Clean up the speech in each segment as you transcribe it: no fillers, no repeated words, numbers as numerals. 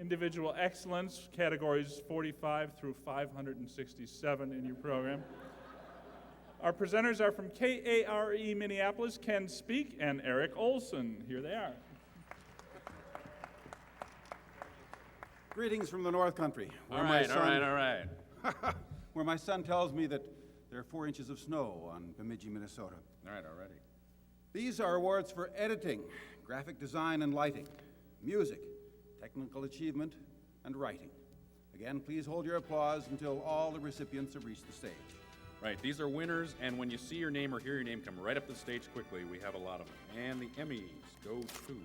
individual excellence, categories 45 through 567 in your program. Our presenters are from KARE Minneapolis, Ken Speak and Eric Olson. Here they are. Greetings from the North Country. All right. Where my son tells me that there are 4 inches of snow on Bemidji, Minnesota. All right, already. These are awards for editing, graphic design and lighting, music, technical achievement, and writing. Again, please hold your applause until all the recipients have reached the stage. Right, these are winners, and when you see your name or hear your name, come right up the stage quickly. We have a lot of them. And the Emmys go to...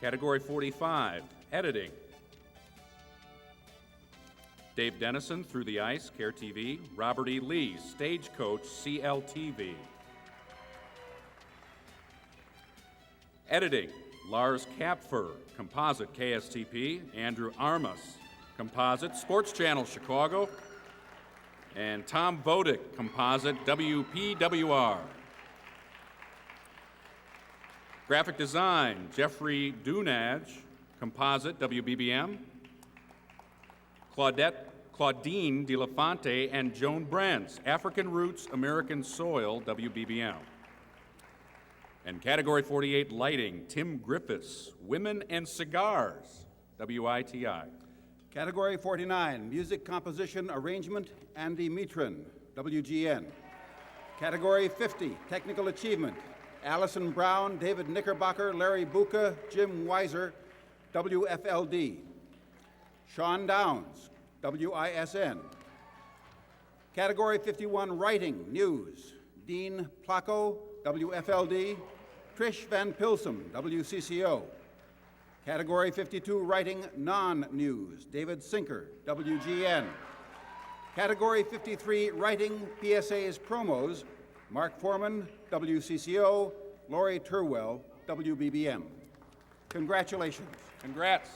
Category 45, Editing. Dave Dennison, Through the Ice, CARE TV. Robert E. Lee, Stagecoach, CLTV. Editing, Lars Kapfer, Composite, KSTP. Andrew Armas, Composite, Sports Channel, Chicago. And Tom Vodick, Composite, WPWR. Graphic Design, Jeffrey Dunaj, Composite, WBBM. Claudine De La Fonte and Joan Brents, African Roots, American Soil, WBBM. And Category 48, Lighting, Tim Griffiths, Women and Cigars, WITI. Category 49, Music Composition Arrangement, Andy Mitrin, WGN. Category 50, Technical Achievement, Allison Brown, David Knickerbocker, Larry Buca, Jim Weiser, WFLD. Sean Downs, WISN. Category 51, Writing, News, Dean Placco, WFLD. Trish Van Pilsum, WCCO. Category 52, Writing, Non-News, David Sinker, WGN. Category 53, Writing, PSA's Promos, Mark Foreman, WCCO, Lori Turwell, WBBM. Congratulations. Congrats.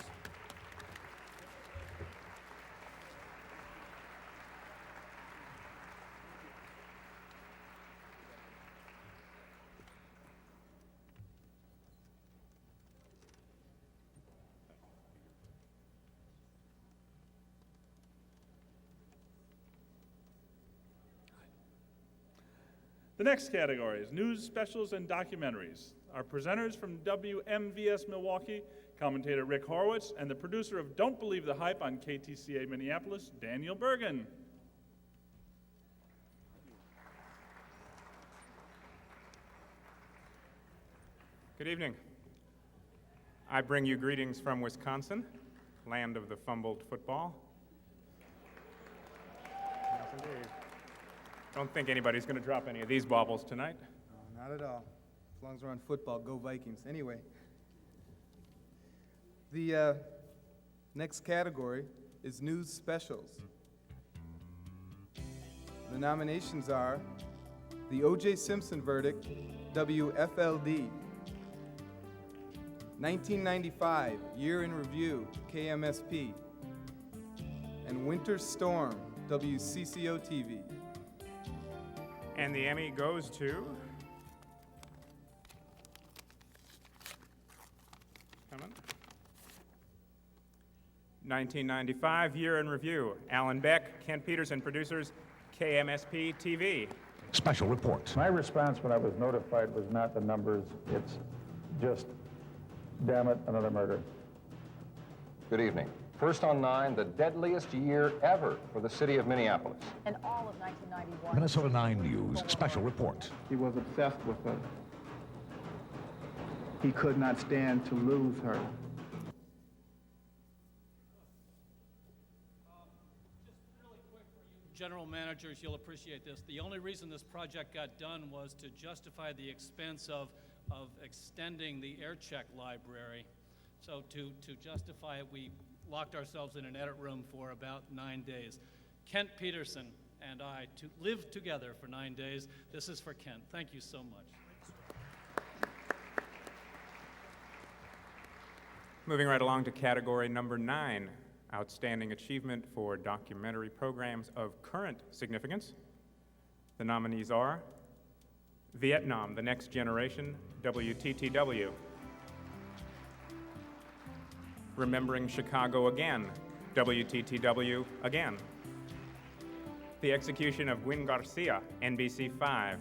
The next category is news, specials, and documentaries. Our presenters from WMVS Milwaukee, commentator Rick Horowitz, and the producer of Don't Believe the Hype on KTCA Minneapolis, Daniel Bergen. Good evening. I bring you greetings from Wisconsin, land of the fumbled football. Yes, indeed. Don't think anybody's going to drop any of these baubles tonight. No, not at all. As long as we're on football, go Vikings. Anyway, the next category is news specials. The nominations are the O.J. Simpson verdict, WFLD. 1995, Year in Review, KMSP. And Winter Storm, WCCO-TV. And the Emmy goes to... Come on. 1995, Year in Review. Alan Beck, Kent Peterson, producers, KMSP TV. Special report. My response when I was notified was not the numbers, it's just, damn it, another murder. Good evening. First on 9, the deadliest year ever for the city of Minneapolis. And all of 1991. Minnesota 9 News special report. He was obsessed with her. He could not stand to lose her. General managers, you'll appreciate this. The only reason this project got done was to justify the expense of extending the air check library. So to justify it, we locked ourselves in an edit room for about 9 days. Kent Peterson and I lived together for 9 days. This is for Kent. Thank you so much. Moving right along to category number 9, Outstanding Achievement for Documentary Programs of Current Significance. The nominees are Vietnam, The Next Generation, WTTW. Remembering Chicago Again, WTTW again. The Execution of Gwen Garcia, NBC5.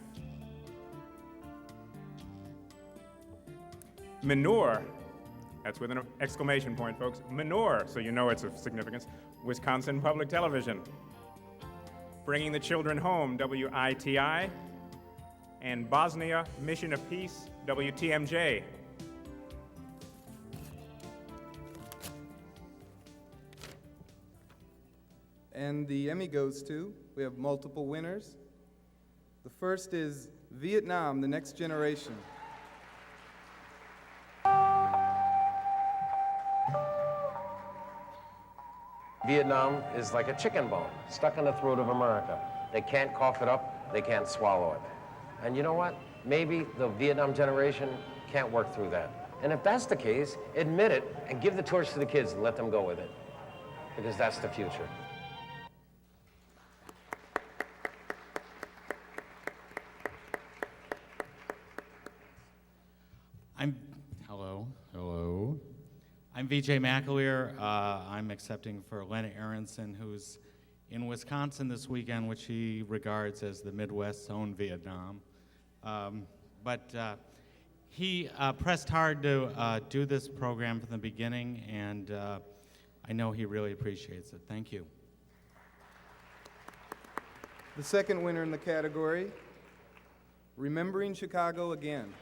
Manure, that's with an exclamation point, folks. Manure, so you know it's of significance. Wisconsin Public Television. Bringing the Children Home, WITI. And Bosnia Mission of Peace, WTMJ. And the Emmy goes to, we have multiple winners. The first is Vietnam, The Next Generation. Vietnam is like a chicken bone stuck in the throat of America. They can't cough it up, they can't swallow it. And you know what? Maybe the Vietnam generation can't work through that. And if that's the case, admit it and give the torch to the kids and let them go with it. Because that's the future. Hello. I'm VJ McAleer. I'm accepting for Lena Aronson, who's in Wisconsin this weekend, which he regards as the Midwest's own Vietnam. But he pressed hard to do this program from the beginning, and I know he really appreciates it. Thank you. The second winner in the category, Remembering Chicago Again.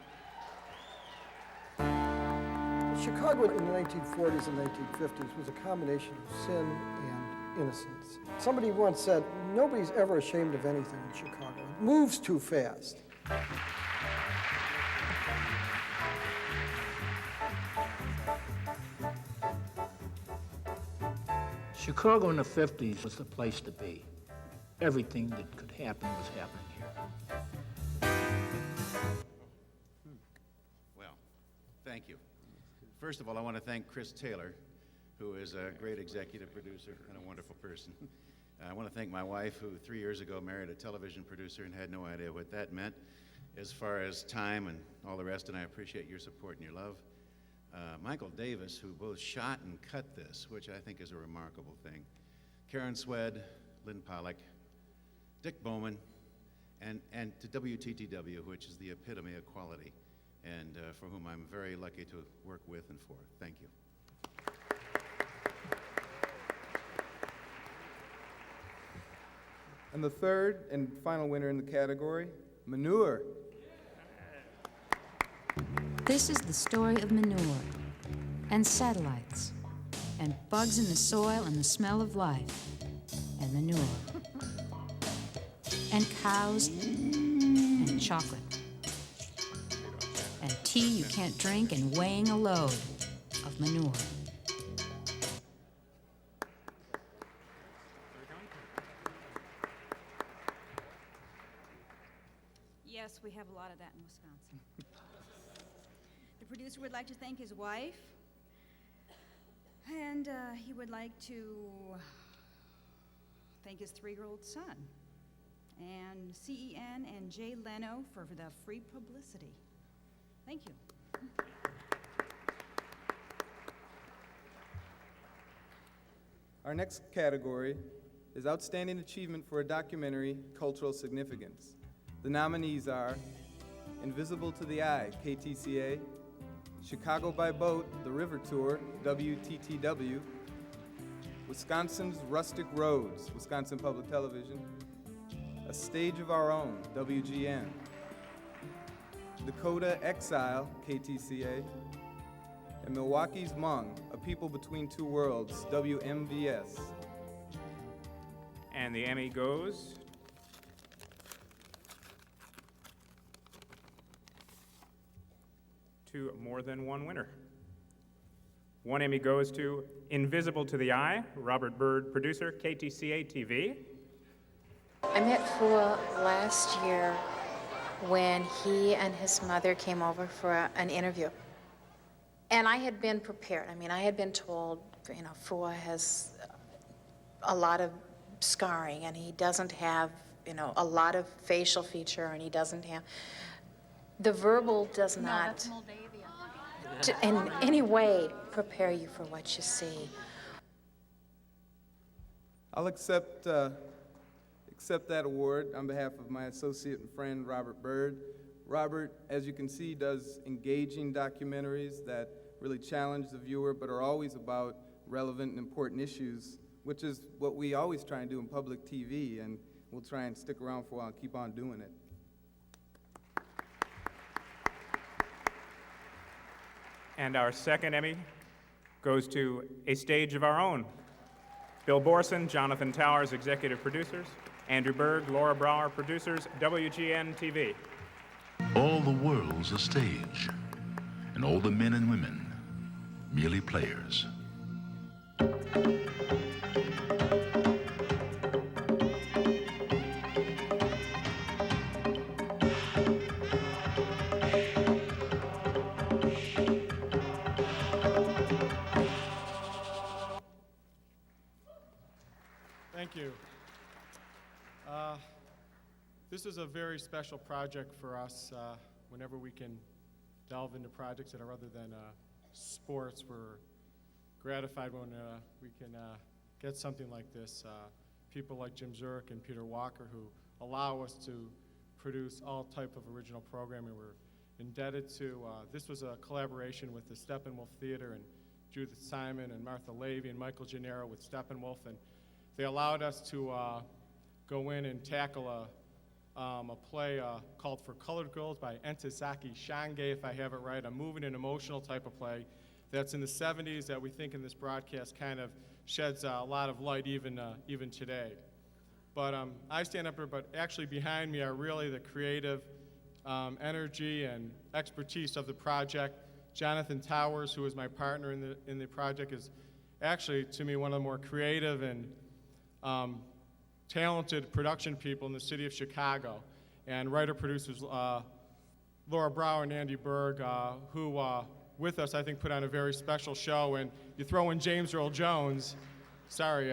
Chicago in the 1940s and 1950s was a combination of sin and innocence. Somebody once said, nobody's ever ashamed of anything in Chicago. It moves too fast. Chicago in the 50s was the place to be. Everything that could happen was happening here. Well, thank you. First of all, I want to thank Chris Taylor, who is a great executive producer and a wonderful person. I want to thank my wife, who 3 years ago married a television producer and had no idea what that meant as far as time and all the rest, and I appreciate your support and your love. Michael Davis, who both shot and cut this, which I think is a remarkable thing. Karen Swed, Lynn Pollack, Dick Bowman, and to WTTW, which is the epitome of quality, and for whom I'm very lucky to work with and for. Thank you. And the third and final winner in the category, Manure. This is the story of manure and satellites and bugs in the soil and the smell of life and manure and cows and chocolate and tea you can't drink and weighing a load of manure. Yes, we have a lot of that in Wisconsin. The producer would like to thank his wife, and he would like to thank his 3-year-old son, and CEN and Jay Leno for the free publicity. Thank you. Our next category is Outstanding Achievement for a Documentary Cultural Significance. The nominees are Invisible to the Eye, KTCA, Chicago by Boat, The River Tour, WTTW, Wisconsin's Rustic Roads, Wisconsin Public Television, A Stage of Our Own, WGN, Dakota Exile, KTCA, and Milwaukee's Hmong, A People Between Two Worlds, WMVS. And the Emmy goes to more than one winner. One Emmy goes to Invisible to the Eye, Robert Byrd, producer, KTCA TV. I met Fua last year when he and his mother came over for an interview. And I had been prepared. I mean, I had been told, Fua has a lot of scarring and he doesn't have, a lot of facial feature and he doesn't have. The verbal does not in any way prepare you for what you see. I'll accept that award on behalf of my associate and friend, Robert Bird. Robert, as you can see, does engaging documentaries that really challenge the viewer but are always about relevant and important issues, which is what we always try and do in public TV, and we'll try and stick around for a while and keep on doing it. And our second Emmy goes to A Stage of Our Own. Bill Borson, Jonathan Towers, executive producers. Andrew Berg, Laura Brower, producers, WGN TV. All the world's a stage, and all the men and women merely players. Thank you. This is a very special project for us. Whenever we can delve into projects that are other than sports, we're gratified when we can get something like this. People like Jim Zurich and Peter Walker who allow us to produce all type of original programming. We're indebted to, this was a collaboration with the Steppenwolf Theater and Judith Simon and Martha Levy and Michael Gennaro with Steppenwolf, and they allowed us to go in and tackle a play called For Colored Girls by Entezaki Shange, if I have it right, a moving and emotional type of play that's in the 70s that we think in this broadcast kind of sheds a lot of light even today. But I stand up here, but actually behind me are really the creative energy and expertise of the project. Jonathan Towers, who is my partner in the project, is actually, to me, one of the more creative and talented production people in the city of Chicago, and writer-producers Laura Brower and Andy Berg, who with us, I think, put on a very special show. And you throw in James Earl Jones, sorry,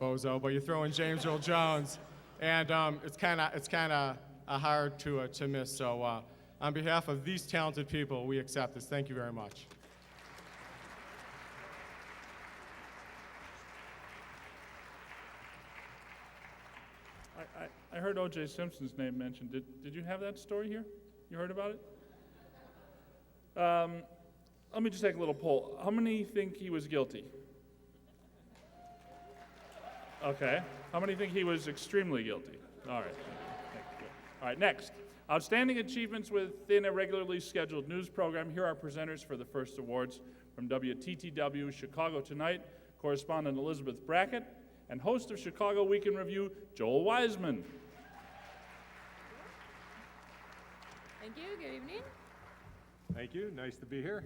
Bozo, but you throw in James Earl Jones, and it's kind of hard to miss. So on behalf of these talented people, we accept this. Thank you very much. I heard O.J. Simpson's name mentioned. Did you have that story here? You heard about it? Let me just take a little poll. How many think he was guilty? Okay. How many think he was extremely guilty? All right. All right, next. Outstanding achievements within a regularly scheduled news program. Here are presenters for the first awards from WTTW Chicago Tonight, correspondent Elizabeth Brackett, and host of Chicago Week in Review, Joel Wiseman. Thank you. Good evening. Thank you. Nice to be here.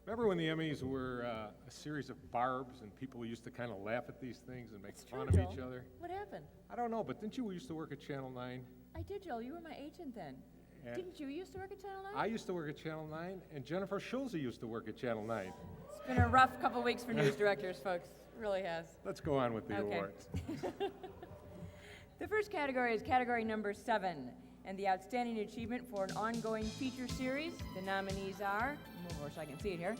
Remember when the Emmys were a series of barbs and people used to kind of laugh at these things and make fun of each other? What happened? I don't know, but didn't you used to work at Channel 9? I did, Joel. You were my agent then. And Didn't you used to work at Channel 9? I used to work at Channel 9, and Jennifer Schulze used to work at Channel 9. It's been a rough couple weeks for news directors, folks. It really has. Let's go on with the awards. The first category is category number 7, and the outstanding achievement for an ongoing feature series. The nominees are, move over so I can see it here,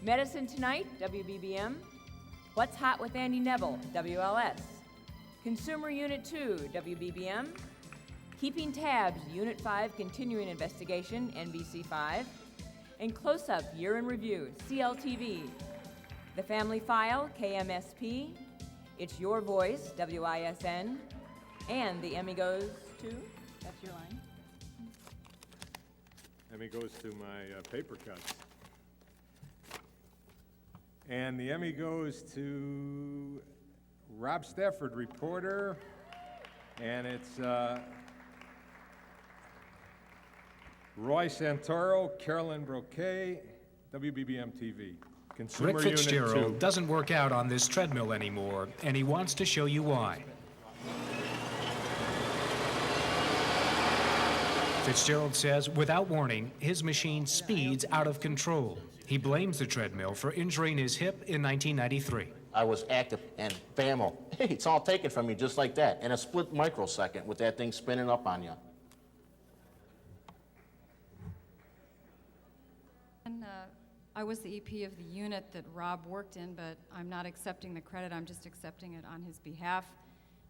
Medicine Tonight, WBBM, What's Hot with Andy Neville, WLS, Consumer Unit 2, WBBM, Keeping Tabs, Unit 5 Continuing Investigation, NBC5, and Close Up Year in Review, CLTV, The Family File, KMSP, It's Your Voice, WISN, and the Emmy goes to, that's your line. Emmy goes to my paper cuts. And the Emmy goes to Rob Stafford, reporter, and it's Roy Santoro, Carolyn Broquet, WBBM TV. Consumer Rick Unit Fitzgerald 2. doesn't work out on this treadmill anymore, and he wants to show you why. Fitzgerald says, without warning, his machine speeds out of control. He blames the treadmill for injuring his hip in 1993. I was active, and bam, hey, it's all taken from you just like that, in a split microsecond with that thing spinning up on you. I was the EP of the unit that Rob worked in, but I'm not accepting the credit. I'm just accepting it on his behalf.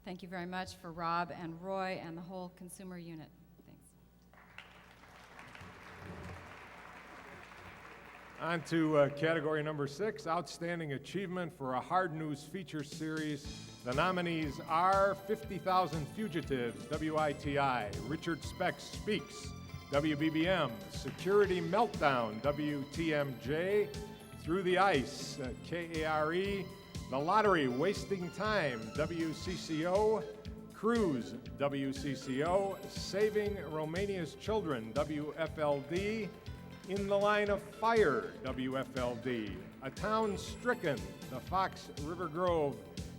Thank you very much for Rob and Roy and the whole consumer unit. Thanks. On to category number 6, Outstanding Achievement for a Hard News Feature Series. The nominees are 50,000 Fugitives, WITI, Richard Speck Speaks, WBBM, Security Meltdown, WTMJ, Through the Ice, KARE, The Lottery, Wasting Time, WCCO, Cruise, WCCO, Saving Romania's Children, WFLD, In the Line of Fire, WFLD, A Town Stricken, The Fox River Grove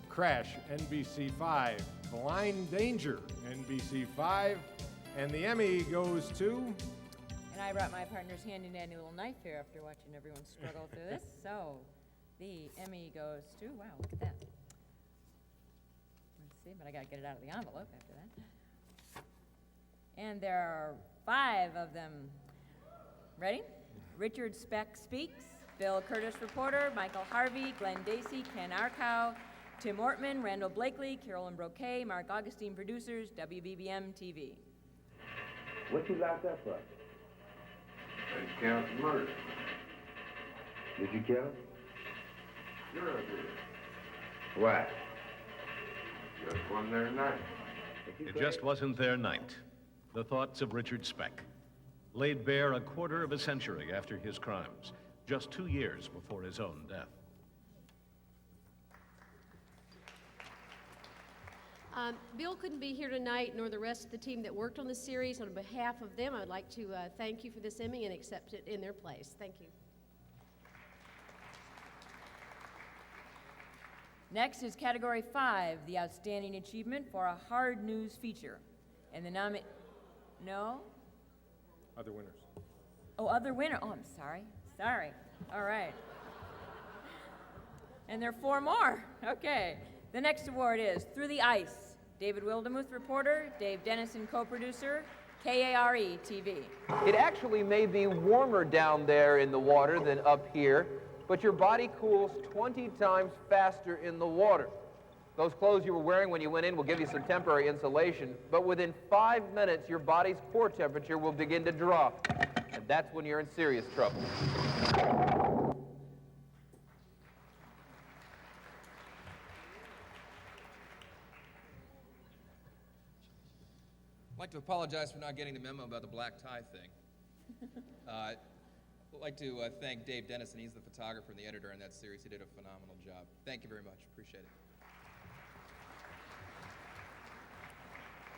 Crash, NBC5, Blind Danger, NBC5, and the Emmy goes to... And I brought my partner's handy-dandy little knife here after watching everyone struggle through this. So the Emmy goes to, wow, look at that. Let's see, but I gotta get it out of the envelope after that. And there are 5 of them. Ready? Richard Speck Speaks, Bill Curtis Reporter, Michael Harvey, Glenn Dacey, Ken Arkow, Tim Ortman, Randall Blakely, Carolyn Broquet, Mark Augustine Producers, WBBM TV. What you locked up for? Count murder. Did you kill him? Sure I did. Why? Just wasn't their night. It just wasn't their night. The thoughts of Richard Speck, laid bare a quarter of a century after his crimes, just 2 years before his own death. Bill couldn't be here tonight, nor the rest of the team that worked on the series. On behalf of them, I'd like to thank you for this Emmy and accept it in their place. Thank you. Next is Category 5, the Outstanding Achievement for a Hard News Feature. And the no? Other winners. Oh, other winner. Oh, I'm sorry. Sorry. All right. And there are 4 more. Okay. The next award is Through the Ice. David Wildemuth, reporter. Dave Dennison, co-producer. KARE TV. It actually may be warmer down there in the water than up here, but your body cools 20 times faster in the water. Those clothes you were wearing when you went in will give you some temporary insulation, but within 5 minutes, your body's core temperature will begin to drop, and that's when you're in serious trouble. I'd like to apologize for not getting the memo about the black tie thing. I'd like to thank Dave Dennison. He's the photographer and the editor in that series. He did a phenomenal job. Thank you very much. Appreciate it.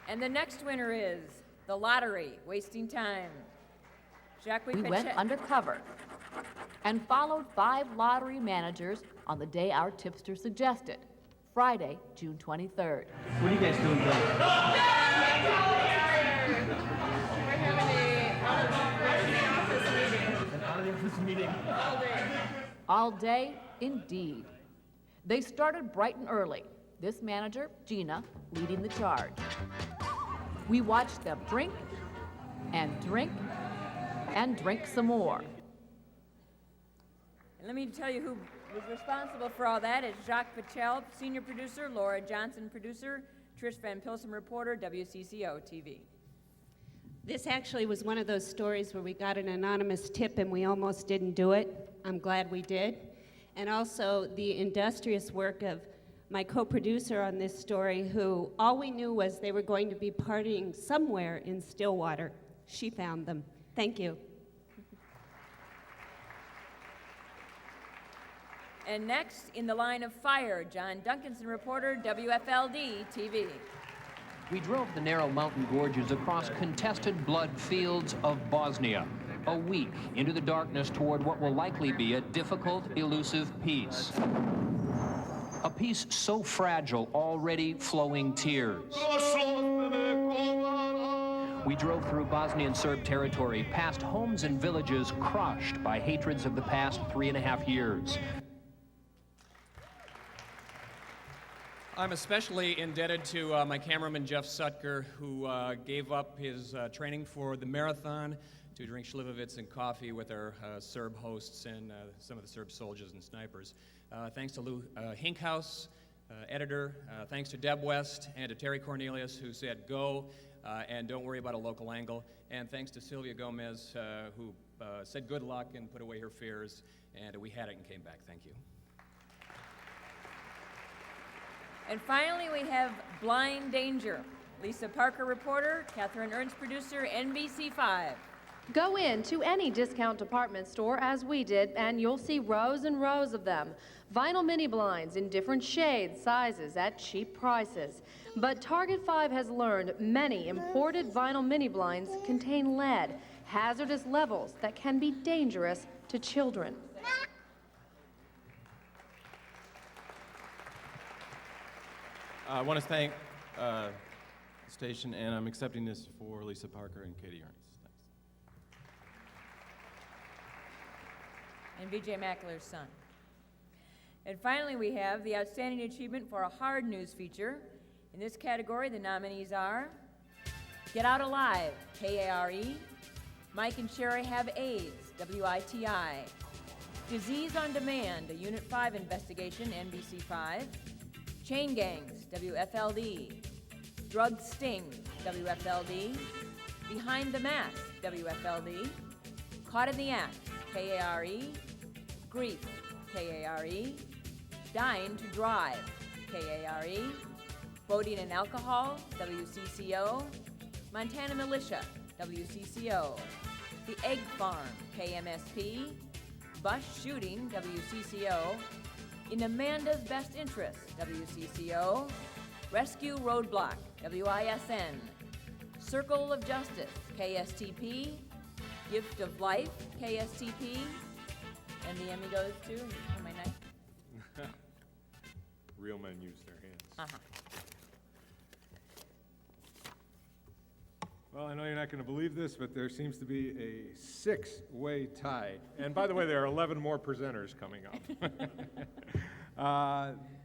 And the next winner is The Lottery, Wasting Time. Jacques, We went undercover and followed 5 lottery managers on the day our tipster suggested, Friday, June 23rd. What are you guys doing today? All day, indeed. They started bright and early. This manager, Gina, leading the charge. We watched them drink and drink and drink some more. And let me tell you who was responsible for all that. It's Jacques Pachel, senior producer, Laura Johnson, producer, Trish Van Pilsen, reporter, WCCO TV. This actually was one of those stories where we got an anonymous tip and we almost didn't do it. I'm glad we did. And also the industrious work of my co-producer on this story, who all we knew was they were going to be partying somewhere in Stillwater. She found them. Thank you. And next, in the line of fire, John Duncanson, reporter, WFLD TV. We drove the narrow mountain gorges across contested blood fields of Bosnia, a week into the darkness toward what will likely be a difficult, elusive peace. A peace so fragile, already flowing tears. We drove through Bosnian Serb territory, past homes and villages crushed by hatreds of the past 3.5 years. I'm especially indebted to my cameraman, Jeff Sutker, who gave up his training for the marathon to drink Slivovitz and coffee with our Serb hosts and some of the Serb soldiers and snipers. Thanks to Lou Hinkhouse, editor. Thanks to Deb West and to Terry Cornelius, who said go and don't worry about a local angle. And thanks to Sylvia Gomez, who said good luck and put away her fears. And we had it and came back. Thank you. And finally, we have Blind Danger. Lisa Parker, reporter. Catherine Ernst, producer, NBC5. Go in to any discount department store, as we did, and you'll see rows and rows of them. Vinyl mini blinds in different shades, sizes, at cheap prices. But Target 5 has learned many imported vinyl mini blinds contain lead, hazardous levels that can be dangerous to children. I want to thank the station, and I'm accepting this for Lisa Parker and Katie Ernst. And Vijay Mackler's son. And finally, we have the Outstanding Achievement for a Hard News Feature. In this category, the nominees are Get Out Alive, KARE, Mike and Sherry Have AIDS, WITI, Disease on Demand, a Unit 5 investigation, NBC5, Chain Gangs, WFLD, Drug Sting, WFLD, Behind the Mask, WFLD, Caught in the Act, KARE, Grief, KARE, Dying to Drive, KARE, Boating and Alcohol, WCCO, Montana Militia, WCCO, The Egg Farm, KMSP, Bus Shooting, WCCO, In Amanda's Best Interest, WCCO, Rescue Roadblock, WISN, Circle of Justice, KSTP, Gift of Life, KSTP, and the Emmy goes to, am I nice? Real men use their hands. Well, I know you're not going to believe this, but there seems to be a 6-way tie. And by the way, there are 11 more presenters coming up.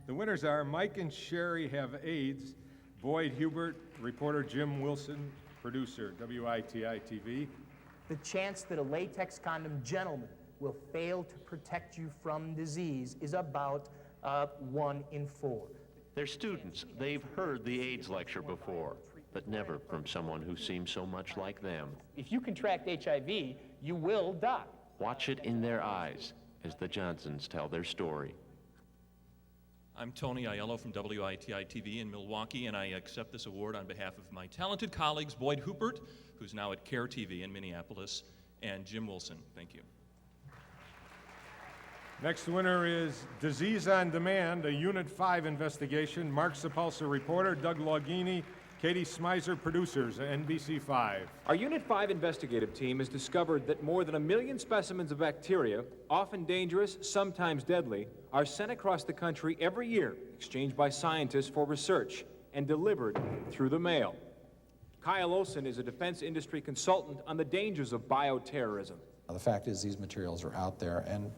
The winners are Mike and Sherry Have AIDS, Boyd Hubert, reporter Jim Wilson, producer WITI-TV. The chance that a latex condom gentleman will fail to protect you from disease is about 1 in 4. They're students. They've heard the AIDS lecture before, but never from someone who seems so much like them. If you contract HIV, you will die. Watch it in their eyes as the Johnsons tell their story. I'm Tony Aiello from WITI-TV in Milwaukee, and I accept this award on behalf of my talented colleagues, Boyd Hubert, who's now at CARE TV in Minneapolis, and Jim Wilson. Thank you. Next winner is Disease on Demand, a Unit 5 investigation. Mark Sapulsa, reporter, Doug Logini, Katie Smizer, producers, NBC5. Our Unit 5 investigative team has discovered that more than 1 million specimens of bacteria, often dangerous, sometimes deadly, are sent across the country every year, exchanged by scientists for research, and delivered through the mail. Kyle Olson is a defense industry consultant on the dangers of bioterrorism. The fact is these materials are out there, and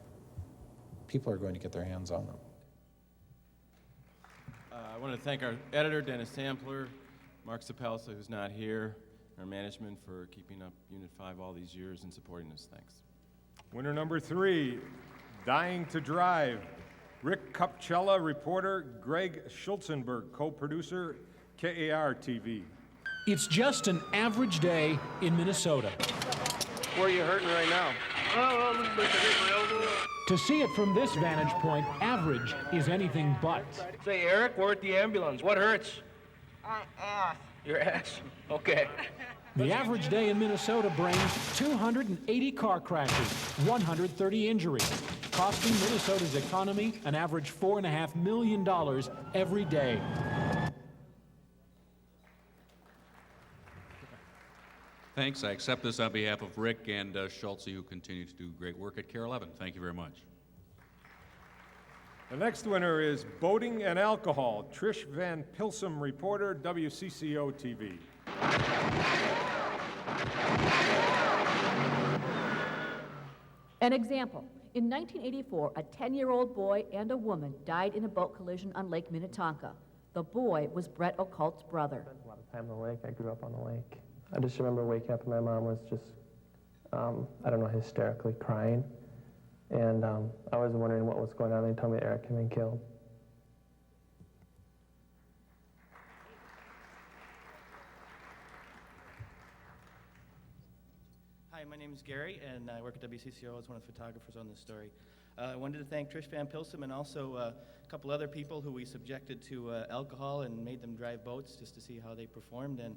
people are going to get their hands on them. I want to thank our editor, Dennis Sampler, Mark Sapelsa, who's not here, our management for keeping up Unit 5 all these years and supporting us. Thanks. Winner number 3, Dying to Drive. Rick Kupchella, reporter, Greg Schulzenberg, co-producer, KAR-TV. It's just an average day in Minnesota. Where are you hurting right now? To see it from this vantage point, average is anything but. Say, Eric, we're at the ambulance. What hurts? My ass. Your ass. Okay. The average day in Minnesota brings 280 car crashes, 130 injuries, costing Minnesota's economy an average $4.5 million every day. Thanks. I accept this on behalf of Rick and Schultze, who continue to do great work at CARE 11. Thank you very much. The next winner is Boating and Alcohol. Trish Van Pilsum, reporter, WCCO TV. An example. In 1984, a 10-year-old boy and a woman died in a boat collision on Lake Minnetonka. The boy was Brett Occult's brother. I spent a lot of time on the lake. I grew up on the lake. I just remember waking up and my mom was just, I don't know, hysterically crying. And I was wondering what was going on. They told me Eric had been killed. Hi, my name is Gary, and I work at WCCO as one of the photographers on this story. I wanted to thank Trish Van Pilsum and also a couple other people who we subjected to alcohol and made them drive boats just to see how they performed. And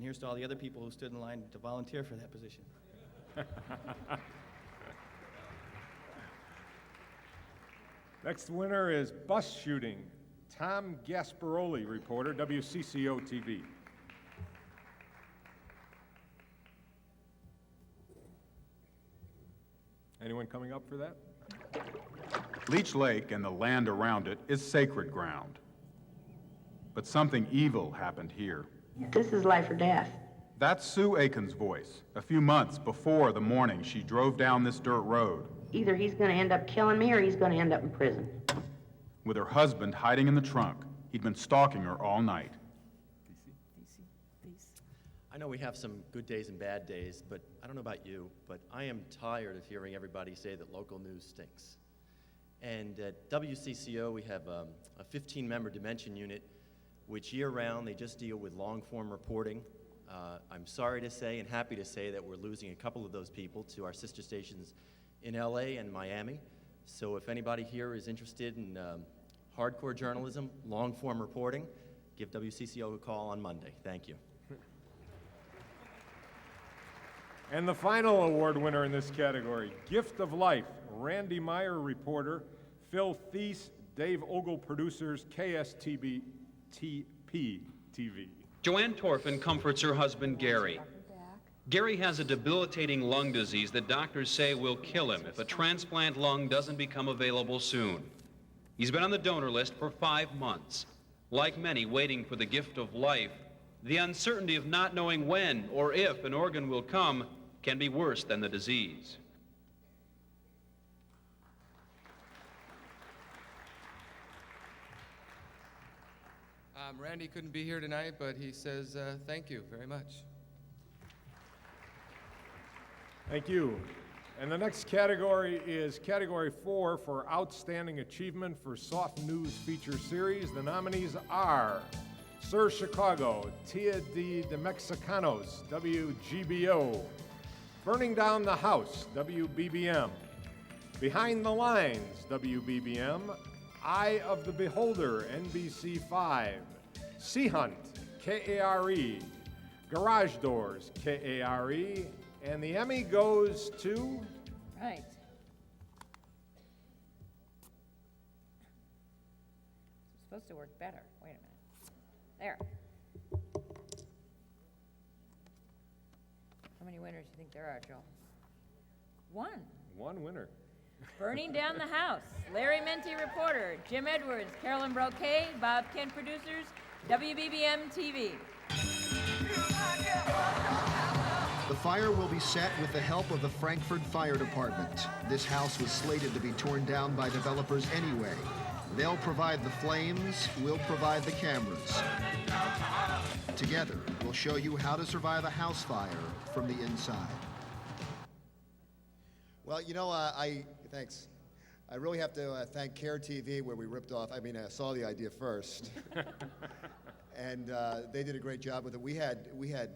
here's to all the other people who stood in line to volunteer for that position. Next winner is bus shooting. Tom Gasparoli, reporter, WCCO TV. Anyone coming up for that? Leech Lake and the land around it is sacred ground. But something evil happened here. This is life or death. That's Sue Aiken's voice, a few months before the morning she drove down this dirt road. Either he's going to end up killing me or he's going to end up in prison. With her husband hiding in the trunk, he'd been stalking her all night. I know we have some good days and bad days, but I don't know about you, but I am tired of hearing everybody say that local news stinks. And at WCCO, we have a 15-member Dimension unit, which year-round, they just deal with long-form reporting. I'm sorry to say and happy to say that we're losing a couple of those people to our sister stations in LA and Miami. So if anybody here is interested in hardcore journalism, long-form reporting, give WCCO a call on Monday. Thank you. And the final award winner in this category, Gift of Life, Randy Meyer, reporter, Phil Thies, Dave Ogle, producers, KSTB TP TV. Joanne Torfin comforts her husband, Gary. Gary has a debilitating lung disease that doctors say will kill him if a transplant lung doesn't become available soon. He's been on the donor list for 5 months. Like many waiting for the gift of life, the uncertainty of not knowing when or if an organ will come can be worse than the disease. Randy couldn't be here tonight, but he says thank you very much. Thank you. And the next category is Category 4 for Outstanding Achievement for Soft News Feature Series. The nominees are Sir Chicago, Tia de Mexicanos, WGBO, Burning Down the House, WBBM, Behind the Lines, WBBM, Eye of the Beholder, NBC5, Sea Hunt, KARE, Garage Doors, KARE, and the Emmy goes to... Right. It's supposed to work better. Wait a minute. There. How many winners do you think there are, Joel? One. One winner. Burning Down the House, Larry Menti, reporter, Jim Edwards, Carolyn Broquet, Bob Kent, producers, WBBM TV. The fire will be set with the help of the Frankfurt Fire Department. This house was slated to be torn down by developers anyway. They'll provide the flames, we'll provide the cameras. Together, we'll show you how to survive a house fire from the inside. Well, you know, thanks. I really have to thank CARE TV, where we ripped off, I saw the idea first. And they did a great job with it. We had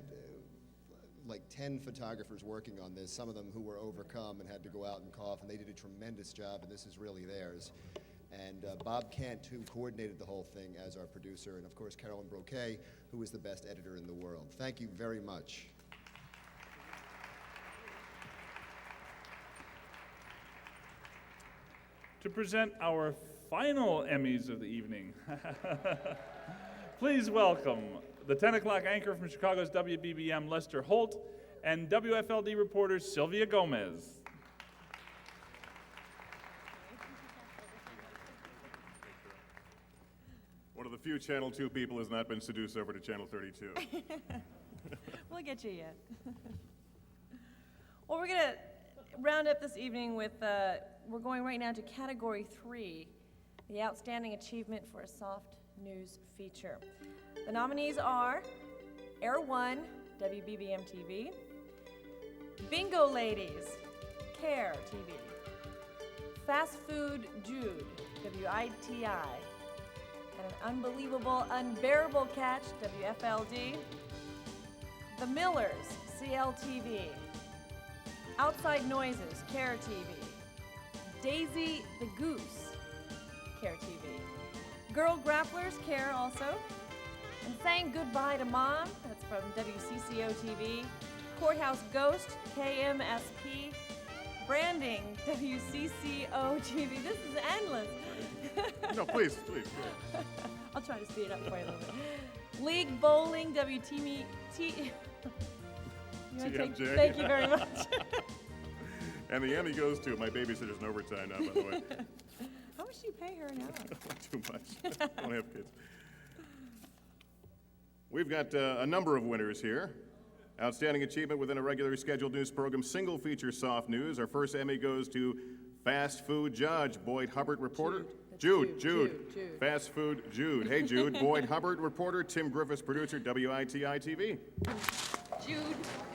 like 10 photographers working on this, some of them who were overcome and had to go out and cough, and they did a tremendous job, and this is really theirs. And Bob Kent, who coordinated the whole thing as our producer, and of course Carolyn Broquet, who is the best editor in the world. Thank you very much. To present our final Emmys of the evening, please welcome the 10 o'clock anchor from Chicago's WBBM, Lester Holt, and WFLD reporter Sylvia Gomez. One of the few Channel 2 people has not been seduced over to Channel 32. We'll get you yet. Well, we're going to round up this evening with, we're going right now to Category 3, the Outstanding Achievement for a Soft news feature. The nominees are Air One, WBBM TV, Bingo Ladies, CARE TV, Fast Food Jude, WITI, and an unbelievable, unbearable catch, WFLD, The Millers, CLTV, Outside Noises, CARE TV, Daisy the Goose, CARE TV, Girl Grapplers, CARE also, and Saying Goodbye to Mom, that's from WCCO TV, Courthouse Ghost, KMSP, Branding, WCCO TV. This is endless. No, please. I'll try to speed it up for you a little bit. League Bowling, WTME. TMJ. Thank you very much. And the Emmy goes to my babysitter's in overtime now, by the way. How much do you pay her now? Too much. I don't have kids. We've got a number of winners here. Outstanding achievement within a regularly scheduled news program, single feature soft news. Our first Emmy goes to Fast Food Judge, Boyd Hubbard reporter. Jude. Fast Food Jude. Hey, Jude. Boyd Hubbard reporter, Tim Griffiths producer, WITI TV. Jude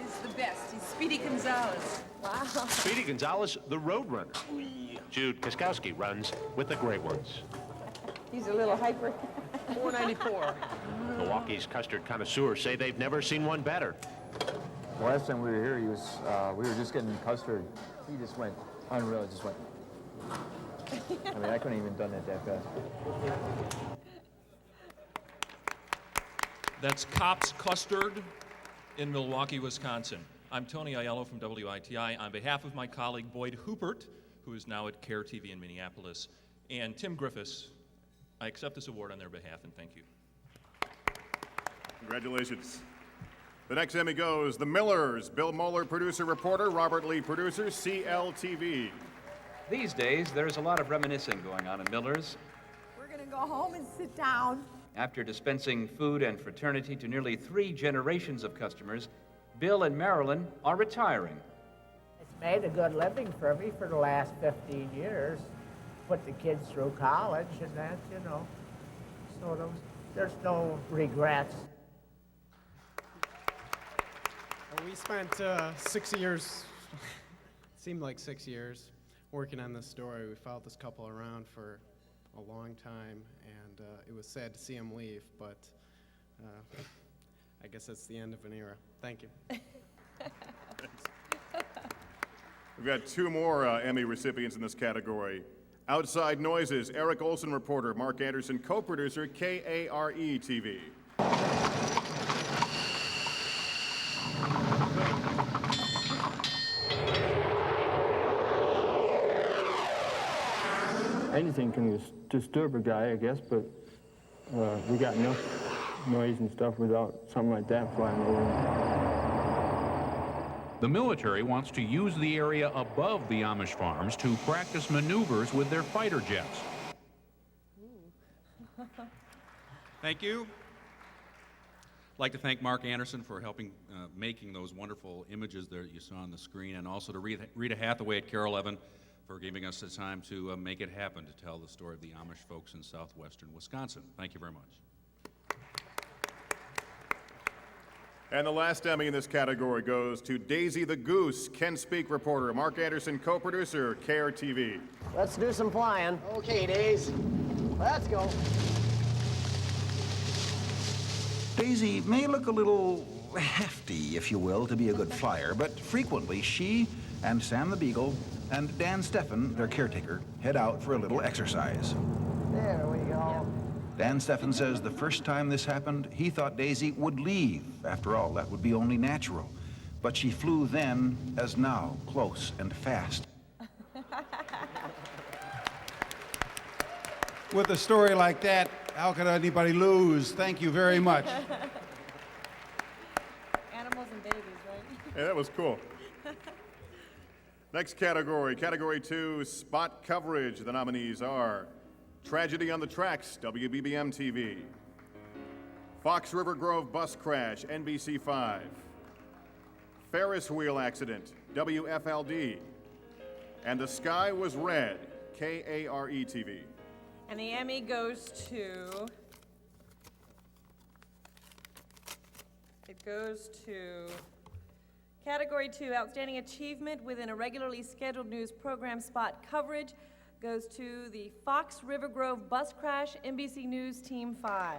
is the best. He's Speedy Gonzalez. Wow. Speedy Gonzalez, the Roadrunner. Jude Koskowski runs with the Gray Ones. He's a little hyper. $4.94. Milwaukee's custard connoisseurs say they've never seen one better. Last time we were here, we were just getting custard. He just went unreal. It just went. I mean, I couldn't even done that fast. That's Kopp's Custard in Milwaukee, Wisconsin. I'm Tony Aiello from WITI. On behalf of my colleague Boyd Huppert, who is now at CARE TV in Minneapolis, and Tim Griffiths, I accept this award on their behalf and thank you. Congratulations. The next Emmy goes The Millers, Bill Moeller, producer, reporter, Robert Lee, producer, CLTV. These days, there's a lot of reminiscing going on in Miller's. We're going to go home and sit down. After dispensing food and fraternity to nearly 3 generations of customers, Bill and Marilyn are retiring. It's made a good living for me for the last 15 years. Put the kids through college and that, you know. So there's no regrets. We spent 6 years, seemed like 6 years, working on this story. We followed this couple around for a long time, and it was sad to see them leave, but I guess that's the end of an era. Thank you. We've got 2 more Emmy recipients in this category. Outside Noises, Eric Olson reporter, Mark Anderson co-producer, KARE TV. Anything can disturb a guy, I guess, but we got enough noise and stuff without something like that flying over. The military wants to use the area above the Amish farms to practice maneuvers with their fighter jets. Thank you. I'd like to thank Mark Anderson for helping making those wonderful images that you saw on the screen, and also to Rita Hathaway at CARE 11 for giving us the time to make it happen, to tell the story of the Amish folks in southwestern Wisconsin. Thank you very much. And the last Emmy in this category goes to Daisy the Goose, Ken Speak reporter, Mark Anderson co-producer, CARE TV. Let's do some flying. Okay, Daisy. Let's go. Daisy may look a little hefty, if you will, to be a good flyer, but frequently she and Sam the Beagle and Dan Steffen, their caretaker, head out for a little exercise. There we go. Dan Steffen says the first time this happened, he thought Daisy would leave. After all, that would be only natural. But she flew then, as now, close and fast. With a story like that, how could anybody lose? Thank you very much. Animals and babies, right? Yeah, that was cool. Next category, Category 2, Spot Coverage. The nominees are Tragedy on the Tracks, WBBM TV. Fox River Grove Bus Crash, NBC5. Ferris Wheel Accident, WFLD. And The Sky Was Red, KARE TV. And the Emmy goes to It goes to Category 2, Outstanding Achievement within a regularly scheduled news program spot coverage, goes to the Fox River Grove bus crash, NBC News Team 5.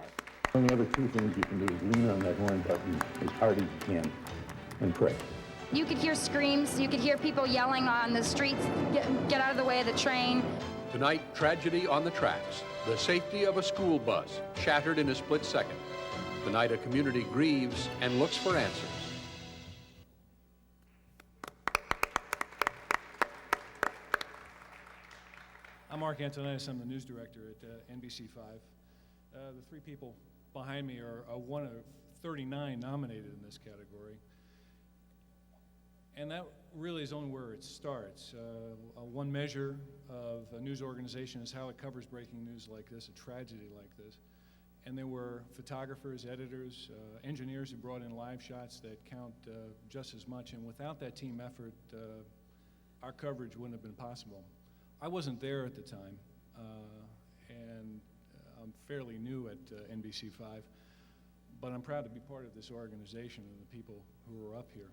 The only other two things you can do is lean on that horn button as hard as you can and pray. You could hear screams, you could hear people yelling on the streets, get out of the way of the train. Tonight, tragedy on the tracks. The safety of a school bus shattered in a split second. Tonight, a community grieves and looks for answers. I'm Mark Antonitis. I'm the news director at NBC5. The three people behind me are one of 39 nominated in this category. And that really is only where it starts. One measure of a news organization is how it covers breaking news like this, a tragedy like this. And there were photographers, editors, engineers who brought in live shots that count just as much. And without that team effort, our coverage wouldn't have been possible. I wasn't there at the time, and I'm fairly new at NBC5, but I'm proud to be part of this organization and the people who are up here.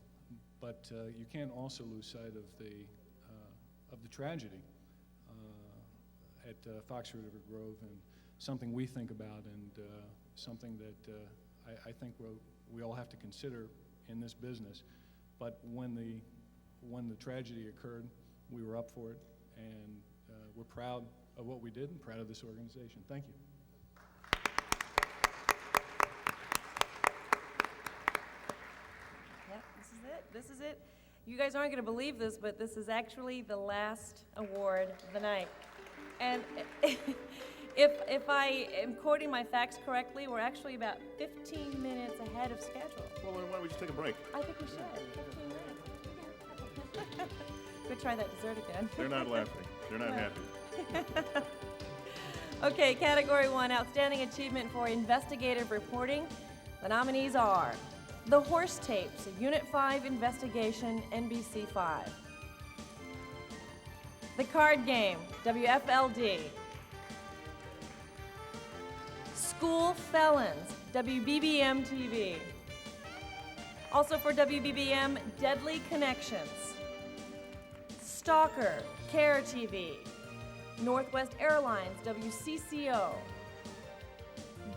But you can't also lose sight of the tragedy at Fox River Grove, and something we think about, and something that I think we all have to consider in this business. But when the tragedy occurred, we were up for it, and we're proud of what we did and proud of this organization. Thank you. Yep, this is it. You guys aren't going to believe this, but this is actually the last award of the night. And if I am quoting my facts correctly, we're actually about 15 minutes ahead of schedule. Well, why don't we just take a break? I think we should. 15 minutes. Go try that dessert again. They're not laughing. They're not happy. Okay, Category 1, Outstanding Achievement for Investigative Reporting. The nominees are The Horse Tapes, Unit 5 Investigation, NBC5. The Card Game, WFLD. School Felons, WBBM TV. Also for WBBM, Deadly Connections. Stalker, CARE TV. Northwest Airlines, WCCO.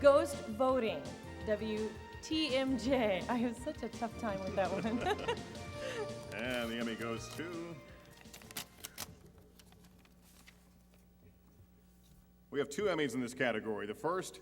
Ghost Voting, WTMJ. I have such a tough time with that one. And the Emmy goes to... We have two Emmys in this category. The first,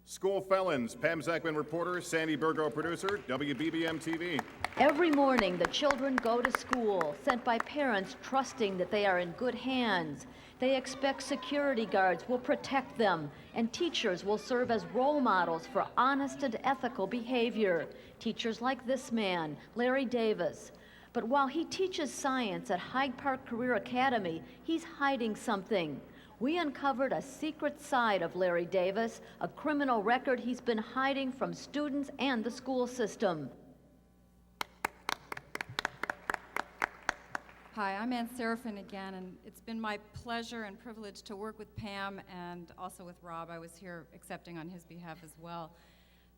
School Felons, Pam Zachman reporter, Sandy Burgo producer, WBBM TV. Every morning, the children go to school, sent by parents trusting that they are in good hands. They expect security guards will protect them, and teachers will serve as role models for honest and ethical behavior. Teachers like this man, Larry Davis. But while he teaches science at Hyde Park Career Academy, he's hiding something. We uncovered a secret side of Larry Davis, a criminal record he's been hiding from students and the school system. Hi, I'm Ann Serafin again, and it's been my pleasure and privilege to work with Pam and also with Rob. I was here accepting on his behalf as well.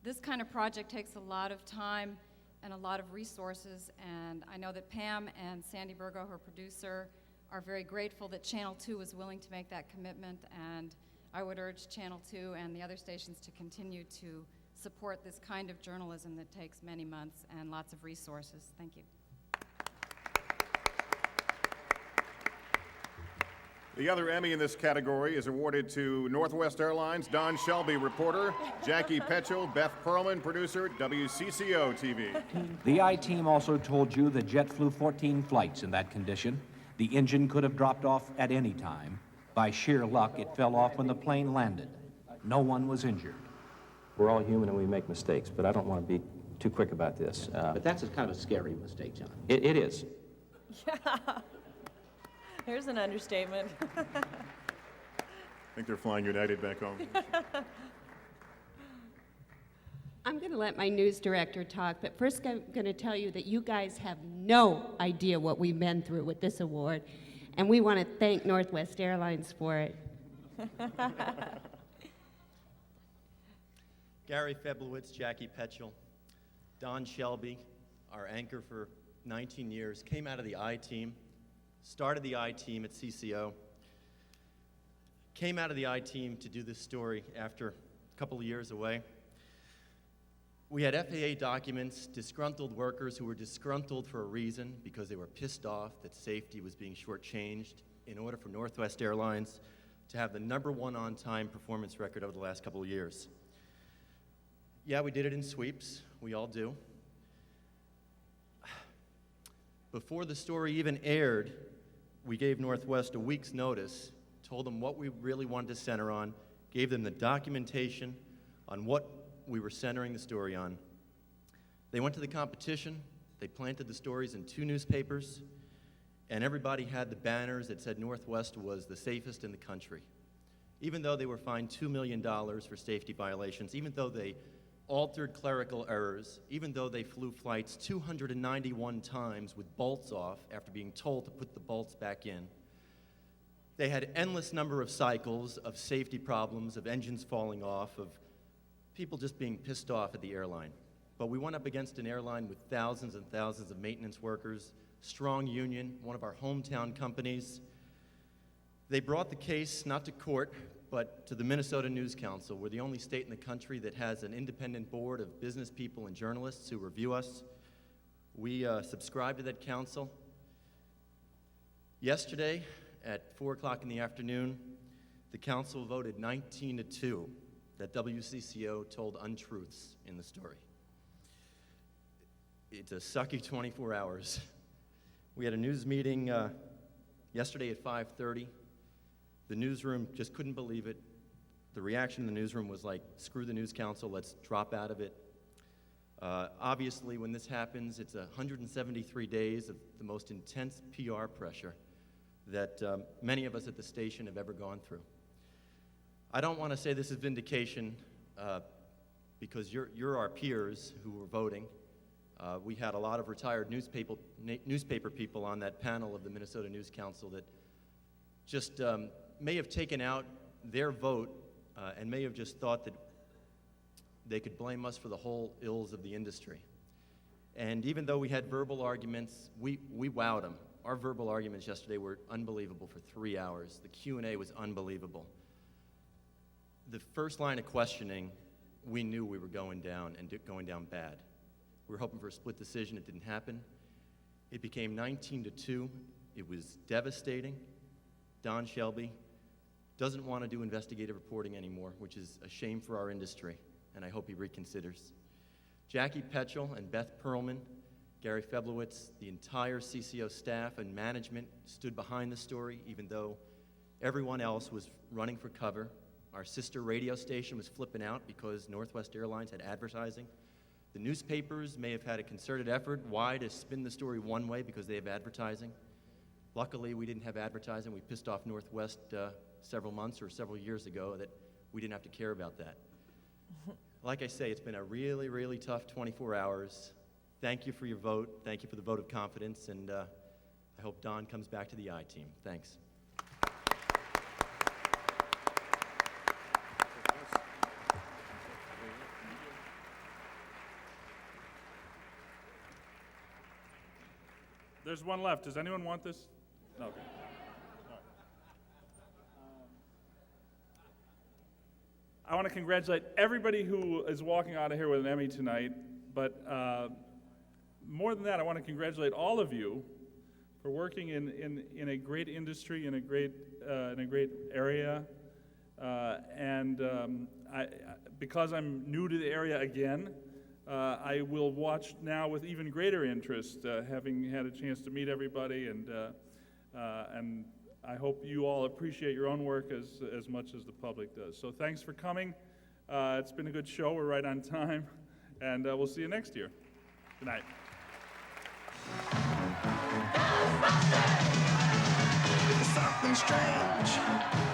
This kind of project takes a lot of time and a lot of resources, and I know that Pam and Sandy Burgo, her producer, are very grateful that Channel 2 was willing to make that commitment, and I would urge Channel 2 and the other stations to continue to support this kind of journalism that takes many months and lots of resources. Thank you. The other Emmy in this category is awarded to Northwest Airlines, Don Shelby, reporter, Jackie Petchel, Beth Perlman, producer, WCCO TV. The I-team also told you the jet flew 14 flights in that condition. The engine could have dropped off at any time. By sheer luck, it fell off when the plane landed. No one was injured. We're all human and we make mistakes, but I don't want to be too quick about this. But that's kind of a scary mistake, John. It is. Yeah. Here's an understatement. I think they're flying United back home. I'm going to let my news director talk, but first I'm going to tell you that you guys have no idea what we've been through with this award, and we want to thank Northwest Airlines for it. Gary Feblowitz, Jackie Petchel. Don Shelby, our anchor for 19 years, came out of the I-Team, started the I-Team at CCO, came out of the I-Team to do this story after a couple of years away. We had FAA documents, disgruntled workers who were disgruntled for a reason because they were pissed off that safety was being shortchanged in order for Northwest Airlines to have the #1 on-time performance record over the last couple of years. Yeah, we did it in sweeps. We all do. Before the story even aired, we gave Northwest a week's notice, told them what we really wanted to center on, gave them the documentation on what we were centering the story on. They went to the competition, they planted the stories in 2 newspapers, and everybody had the banners that said Northwest was the safest in the country. Even though they were fined $2 million for safety violations, even though they altered clerical errors, even though they flew flights 291 times with bolts off after being told to put the bolts back in. They had endless number of cycles of safety problems, of engines falling off, of people just being pissed off at the airline. But we went up against an airline with thousands and thousands of maintenance workers, strong union, one of our hometown companies. They brought the case not to court, but to the Minnesota News Council. We're the only state in the country that has an independent board of business people and journalists who review us. We subscribe to that council. Yesterday, at 4 o'clock in the afternoon, the council voted 19-2 that WCCO told untruths in the story. It's a sucky 24 hours. We had a news meeting yesterday at 5:30. The newsroom just couldn't believe it. The reaction in the newsroom was like, screw the news council, let's drop out of it. Obviously, when this happens, it's 173 days of the most intense PR pressure that many of us at the station have ever gone through. I don't want to say this is vindication because you're our peers who were voting. We had a lot of retired newspaper people on that panel of the Minnesota News Council that just may have taken out their vote and may have just thought that they could blame us for the whole ills of the industry. And even though we had verbal arguments, we wowed them. Our verbal arguments yesterday were unbelievable for 3 hours. The Q&A was unbelievable. The first line of questioning, we knew we were going down and going down bad. We were hoping for a split decision. It didn't happen. It became 19-2. It was devastating. Don Shelby doesn't want to do investigative reporting anymore, which is a shame for our industry, and I hope he reconsiders. Jackie Petchel and Beth Perlman, Gary Feblowitz, the entire CCO staff and management stood behind the story, even though everyone else was running for cover. Our sister radio station was flipping out because Northwest Airlines had advertising. The newspapers may have had a concerted effort. Why? To spin the story one way because they have advertising. Luckily, we didn't have advertising. We pissed off Northwest several months or several years ago that we didn't have to care about that. Like I say, it's been a really, really tough 24 hours. Thank you for your vote. Thank you for the vote of confidence, and I hope Don comes back to the I-Team. Thanks. There's one left. Does anyone want this? No. Okay. I want to congratulate everybody who is walking out of here with an Emmy tonight, but more than that, I want to congratulate all of you for working in a great industry, in a great area, because I'm new to the area again, I will watch now with even greater interest, having had a chance to meet everybody, and I hope you all appreciate your own work as much as the public does. So thanks for coming. It's been a good show. We're right on time, and we'll see you next year. Good night. Something strange